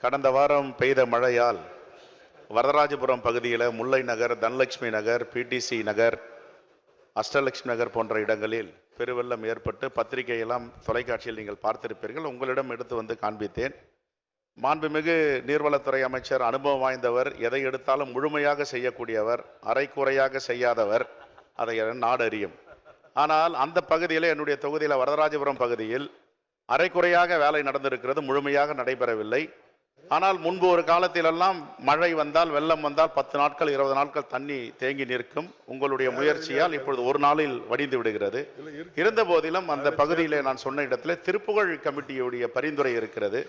கடந்த வாரம் பெய்த மழையால் வரதராஜபுரம் பகுதியில் முல்லை நகர், தனலட்சுமி நகர், பிடிசி நகர், அஷ்டலட்சுமி நகர் போன்ற இடங்களில் பெருவெள்ளம் ஏற்பட்டு பத்திரிகையெல்லாம் தொலைக்காட்சியில் நீங்கள் பார்த்திருப்பீர்கள். உங்களிடம் எடுத்து வந்து காண்பித்தேன். மாண்புமிகு நீர்வளத்துறை அமைச்சர் அனுபவம் வாய்ந்தவர், எதை எடுத்தாலும் முழுமையாக செய்யக்கூடியவர், அரைக்குறையாக செய்யாதவர், அதை நாடு அறியும். ஆனால் அந்த பகுதியில், என்னுடைய தொகுதியில் வரதராஜபுரம் பகுதியில் அரைக்குறையாக வேலை நடந்திருக்கிறது, முழுமையாக நடைபெறவில்லை. ஆனால் முன்பு ஒரு காலத்திலெல்லாம் மழை வந்தால், வெள்ளம் வந்தால் 10 நாட்கள் 20 நாட்கள் தண்ணி தேங்கி நிற்கும். உங்களுடைய முயற்சியால் இப்பொழுது ஒரு நாளில் வடிந்து விடுகிறது. இருந்த போதிலும் அந்த பகுதியில் நான் சொன்ன இடத்துல திருப்புகழ் கமிட்டியுடைய பரிந்துரை இருக்கிறது.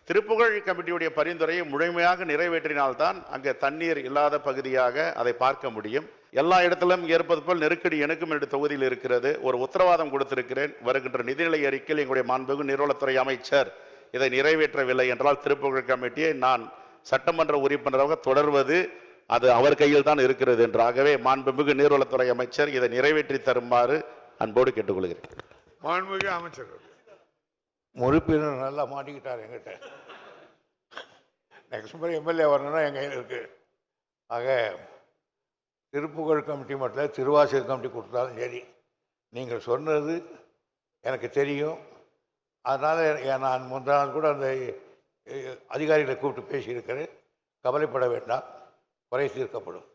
திருப்புகழ் கமிட்டியுடைய பரிந்துரையை முழுமையாக நிறைவேற்றினால்தான் அங்கே தண்ணீர் இல்லாத பகுதியாக அதை பார்க்க முடியும். எல்லா இடத்திலும் ஏற்பது போல் நெருக்கடி எனக்கும் என்னுடைய தொகுதியில் இருக்கிறது. ஒரு உத்தரவாதம் கொடுத்திருக்கிறேன். வருகின்ற நிதிநிலை அறிக்கையில் எங்களுடைய மாண்புமிகு நீர்வளத்துறை அமைச்சர் இதை நிறைவேற்றவில்லை என்றால் திருப்புகழ் கமிட்டியை நான் சட்டமன்ற உறுப்பினராக தொடர்வது அது அவர் கையில் தான் இருக்கிறது என்றாகவே மாண்புமிகு நீர்வளத்துறை அமைச்சர் இதை நிறைவேற்றி தருமாறு அன்போடு கேட்டுக்கொள்கிறேன். மாண்புமிகு அமைச்சர் உறுப்பினர் நல்லா மாட்டிக்கிட்டார் எங்கிட்ட. நெக்ஸ்ட் முறை எம்எல்ஏ வரணும்னா என் கையில் இருக்கு. ஆக திருப்புகழ் கமிட்டி மட்டும் திருவாசக கமிட்டி கொடுத்தாலும் சரி, நீங்கள் சொன்னது எனக்கு தெரியும். அதனால் நான் முந்தா நாள் கூட அந்த அதிகாரிகளை கூப்பிட்டு பேசியிருக்கிறேன். கவலைப்பட வேண்டாம், குறை தீர்க்கப்படும்.